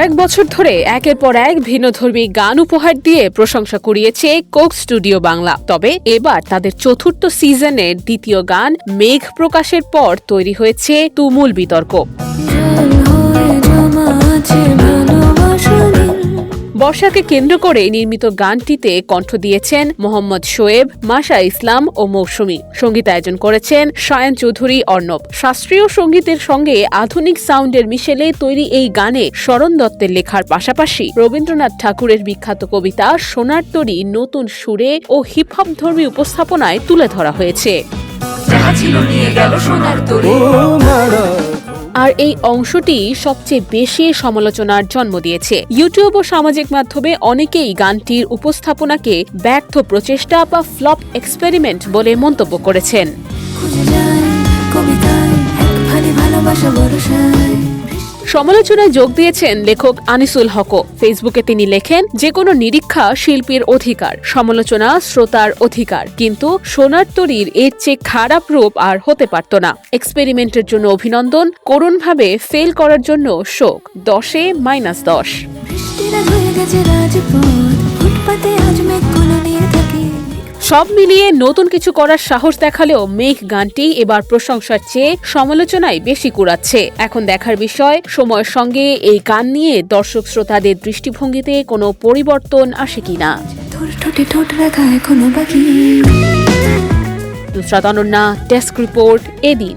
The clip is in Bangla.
কয়েক বছর ধরে একের পর এক ভিন্নধর্মী গান উপহার দিয়ে প্রশংসা কুড়িয়েছে কোক স্টুডিও বাংলা। তবে এবার তাদের চতুর্থ সিজনের দ্বিতীয় গান মেঘ প্রকাশের পর তৈরি হয়েছে তুমুল বিতর্ক। বর্ষাকে কেন্দ্র করে নির্মিত গানটিতে কণ্ঠ দিয়েছেন মোহাম্মদ শোয়েব, মাশা ইসলাম ও মৌসুমী। সঙ্গীতায়োজন করেছেন সায়ন চৌধুরী অর্ণব। শাস্ত্রীয় সঙ্গীতের সঙ্গে আধুনিক সাউন্ডের মিশেলে তৈরি এই গানে শরণ দত্তের লেখার পাশাপাশি রবীন্দ্রনাথ ঠাকুরের বিখ্যাত কবিতা সোনার তরী নতুন সুরে ও হিপহপ ধর্মী উপস্থাপনায় তুলে ধরা হয়েছে। আর এই অংশটি সবচেয়ে বেশি সমালোচনার জন্ম দিয়েছে। ইউটিউব ও সামাজিক মাধ্যমে অনেকেই গানটির উপস্থাপনাকে ব্যর্থ প্রচেষ্টা বা ফ্লপ এক্সপেরিমেন্ট বলে মন্তব্য করেছেন। সমালোচনায় যোগ দিয়েছেন লেখক আনিসুল হকও। ফেসবুকে তিনি লেখেন, যে কোনো নিরীক্ষা শিল্পীর অধিকার, সমালোচনা শ্রোতার অধিকার, কিন্তু সোনার তরীর এর চেয়ে খারাপ রূপ আর হতে পারত না। এক্সপেরিমেন্টের জন্য অভিনন্দন, করুণভাবে ফেল করার জন্য শোক, 10-এ -10। সব মিলিয়ে নতুন কিছু করার সাহস দেখালেও মেঘ গানটি এবার প্রশংসার চেয়ে সমালোচনায় বেশি কুড়াচ্ছে। এখন দেখার বিষয়, সময়ের সঙ্গে এই গান নিয়ে দর্শক শ্রোতাদের দৃষ্টিভঙ্গিতে কোনো পরিবর্তন আসে কিনা। নুসরাত অনন্যা, ডেস্ক রিপোর্ট, এদিন।